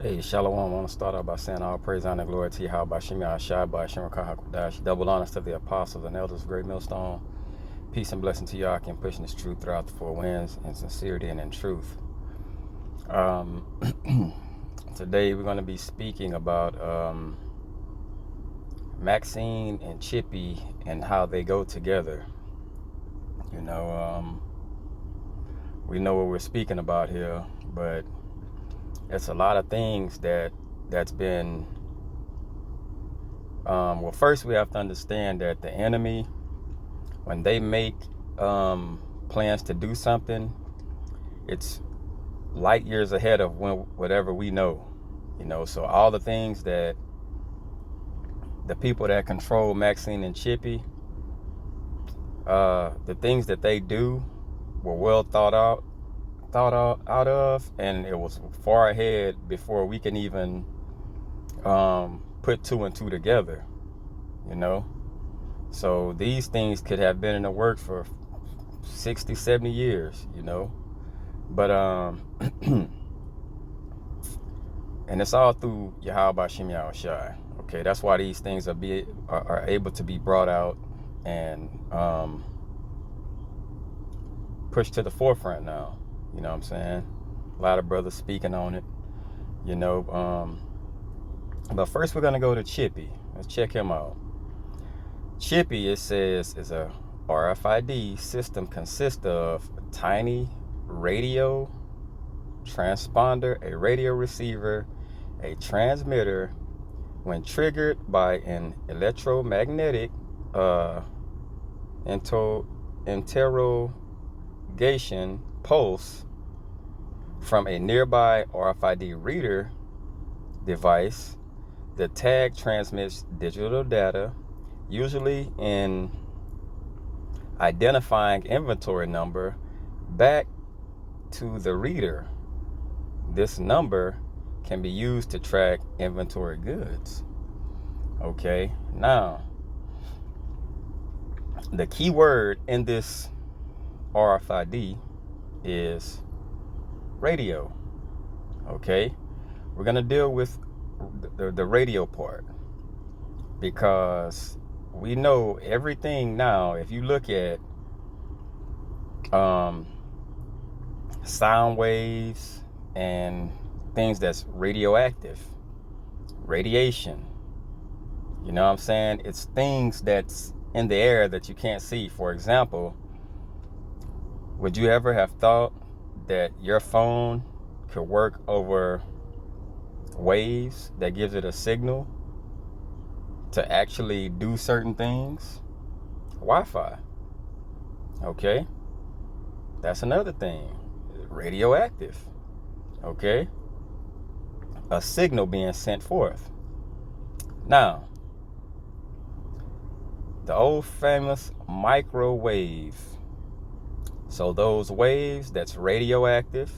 Hey, Shalom. I want to start out by saying all praise, honor, glory to Yahweh, Shem Yahshua, Shem Kahakudash. Double honors to the apostles and elders of Great Millstone. Peace and blessing to y'all. Keep pushing this truth throughout the four winds in sincerity and in truth. Um, Today we're going to be speaking about Maxine and Chippy and how they go together. You know, we know what we're speaking about here, but it's a lot of things that's been well, first we have to understand that the enemy, when they make plans to do something, it's light years ahead of whatever we know. So all the things that the people that control Maxine and Chippy, the things that they do were well thought out of, and it was far ahead before we can even put two and two together. So these things could have been in the works for 60, 70 years, but and it's all through Yahweh Shem Yahushai. Okay, that's why these things are able to be brought out and pushed to the forefront now. You know what I'm saying? A lot of brothers speaking on it. But first we're gonna go to Chippy. Let's check him out. Chippy, it says, is a RFID system, consists of a tiny radio transponder, a radio receiver, a transmitter. When triggered by an electromagnetic interrogation pulse from a nearby RFID reader device, the tag transmits digital data, usually in identifying inventory number, back to the reader. This number can be used to track inventory goods. Okay, now the key word in this RFID is radio. Okay, we're gonna deal with the radio part, because we know everything now. If you look at sound waves and things that's radioactive, radiation, you know what I'm saying? It's things that's in the air that you can't see. For example, would you ever have thought that your phone could work over waves that gives it a signal to actually do certain things? Wi-Fi. Okay, that's another thing. Radioactive. Okay, a signal being sent forth. Now, the old famous microwave. So those waves that's radioactive.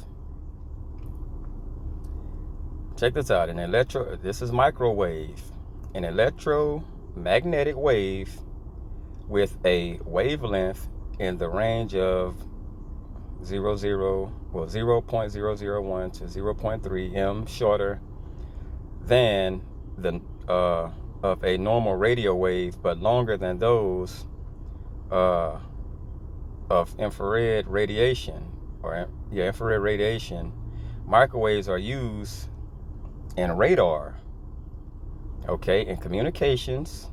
Check this out. This is microwave. An electromagnetic wave with a wavelength in the range of 0.001 to 0.3 m, shorter than the of a normal radio wave, but longer than those of infrared radiation. Infrared radiation. Microwaves are used in radar, okay, in communications,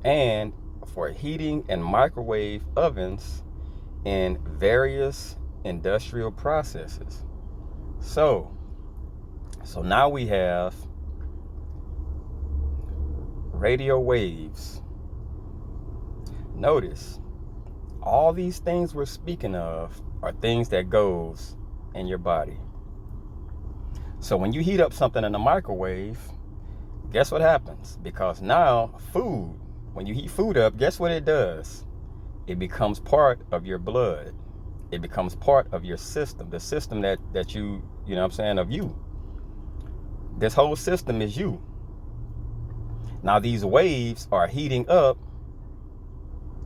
and for heating, and microwave ovens in various industrial processes. So now we have radio waves. Notice all these things we're speaking of are things that goes in your body. So when you heat up something in a microwave, guess what happens? Because now food, when you heat food up, guess what it does? It becomes part of your blood. It becomes part of your system, the system that you know what I'm saying, of you. This whole system is you. Now these waves are heating up,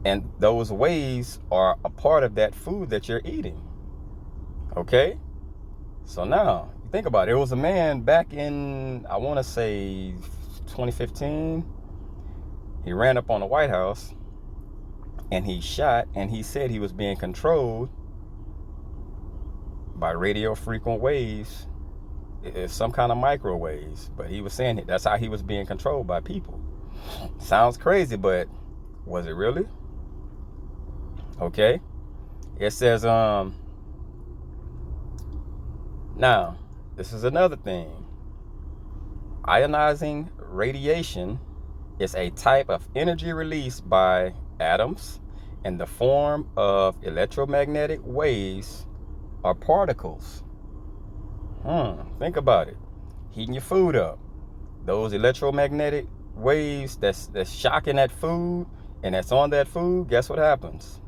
and those waves are a part of that food that you're eating. Okay? So now Think about it. It was a man back in, I want to say 2015. He ran up on the White House and he shot, and he said he was being controlled by radio frequent waves. It's some kind of microwaves, but he was saying that's how he was being controlled by people. Sounds crazy, but was it really? Okay. It says, now, this is another thing. Ionizing radiation is a type of energy released by atoms in the form of electromagnetic waves or particles. Think about it. Heating your food up. Those electromagnetic waves that's shocking that food, and that's on that food, guess what happens?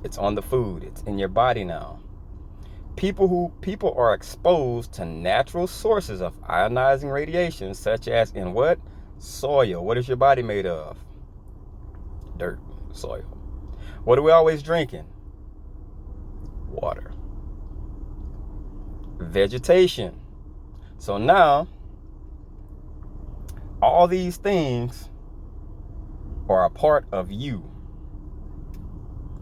It's on the food. It's in your body now. People are exposed to natural sources of ionizing radiation, such as in what? Soil. What is your body made of? Dirt, soil. What are we always drinking? Water. Vegetation. So now, all these things are a part of you.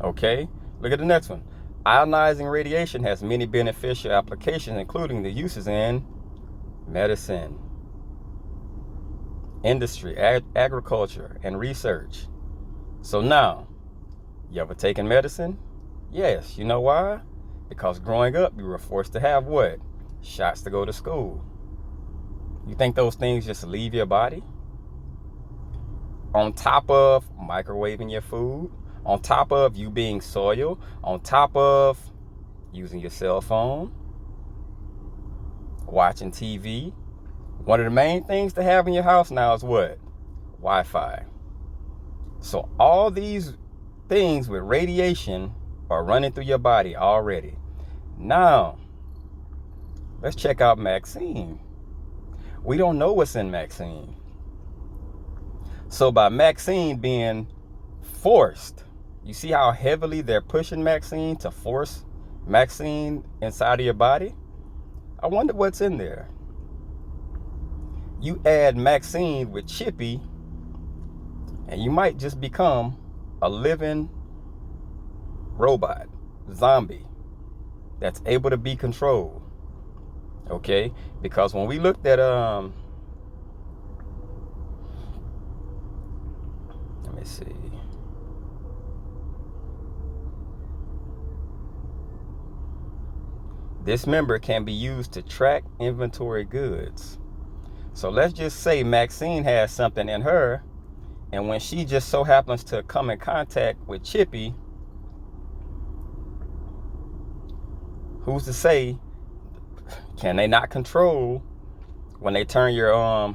Okay? Look at the next one. Ionizing radiation has many beneficial applications, including the uses in medicine, industry, agriculture, and research. So now, you ever taken medicine? Yes. You know why? Because growing up, you were forced to have what? Shots to go to school. You think those things just leave your body? On top of microwaving your food, on top of you being soil, on top of using your cell phone, watching TV. One of the main things to have in your house now is what? Wi-Fi. So all these things with radiation are running through your body already. Now, let's check out Maxine. We don't know what's in Maxine. So by Maxine being forced, you see how heavily they're pushing Maxine to force Maxine inside of your body? I wonder what's in there. You add Maxine with Chippy, and you might just become a living robot, zombie, that's able to be controlled. Okay? Because when we looked at let me see. This member can be used to track inventory goods. So let's just say Maxine has something in her, and when she just so happens to come in contact with Chippy, who's to say, can they not control when they turn your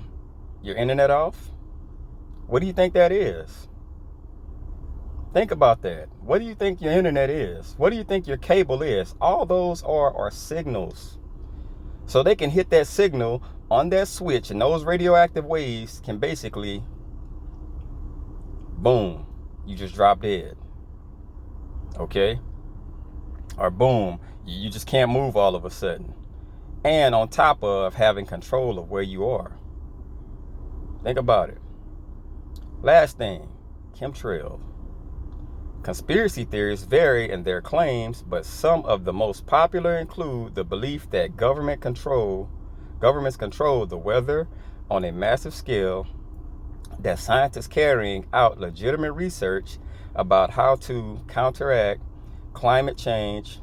internet off? What do you think that is? Think about that. What do you think your internet is? What do you think your cable is? All those are signals. So they can hit that signal on that switch, and those radioactive waves can basically, boom, you just drop dead. Okay? Or boom, you just can't move all of a sudden. And on top of having control of where you are. Think about it. Last thing, chemtrails. Conspiracy theories vary in their claims, but some of the most popular include the belief that governments control the weather on a massive scale, that scientists carrying out legitimate research about how to counteract climate change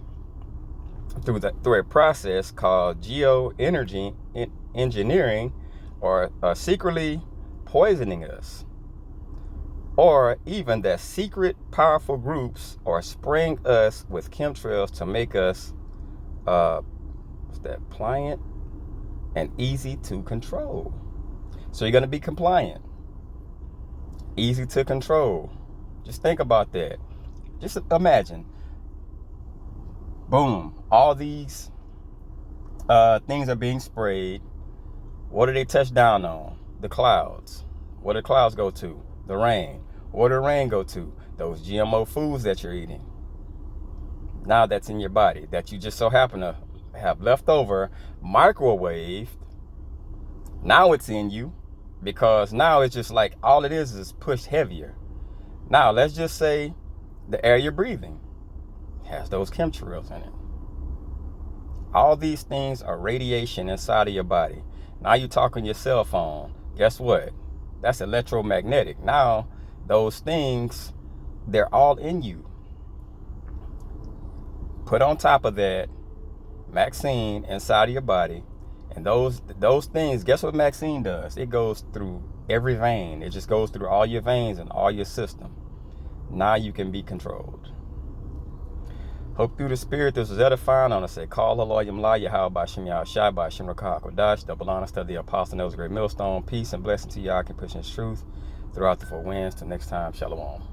through a process called geoengineering or secretly poisoning us. Or even that secret powerful groups are spraying us with chemtrails to make us pliant and easy to control. So you're going to be compliant, easy to control. Just think about that. Just imagine, boom, all these things are being sprayed. What do they touch down on? The clouds. What do the clouds go to? The rain. Where did the rain go to? Those GMO foods that you're eating. Now that's in your body, that you just so happen to have left over, microwaved. Now it's in you, because now it's just like all it is pushed heavier. Now let's just say the air you're breathing has those chemtrails in it. All these things are radiation inside of your body. Now you talk on your cell phone. Guess what? That's electromagnetic. Now those things, they're all in you. Put on top of that Maxine inside of your body, and those things, guess what Maxine does? It goes through every vein. It just goes through all your veins and all your system. Now you can be controlled. Hope through the spirit this was edifying. On to say, call Allah Yamla Yahal Bashim Yah Shai Bashim Rakah Kodash, double honors to the apostle knows great millstone. Peace and blessing to y'all. Can push in truth throughout the four winds. Till next time, Shalom.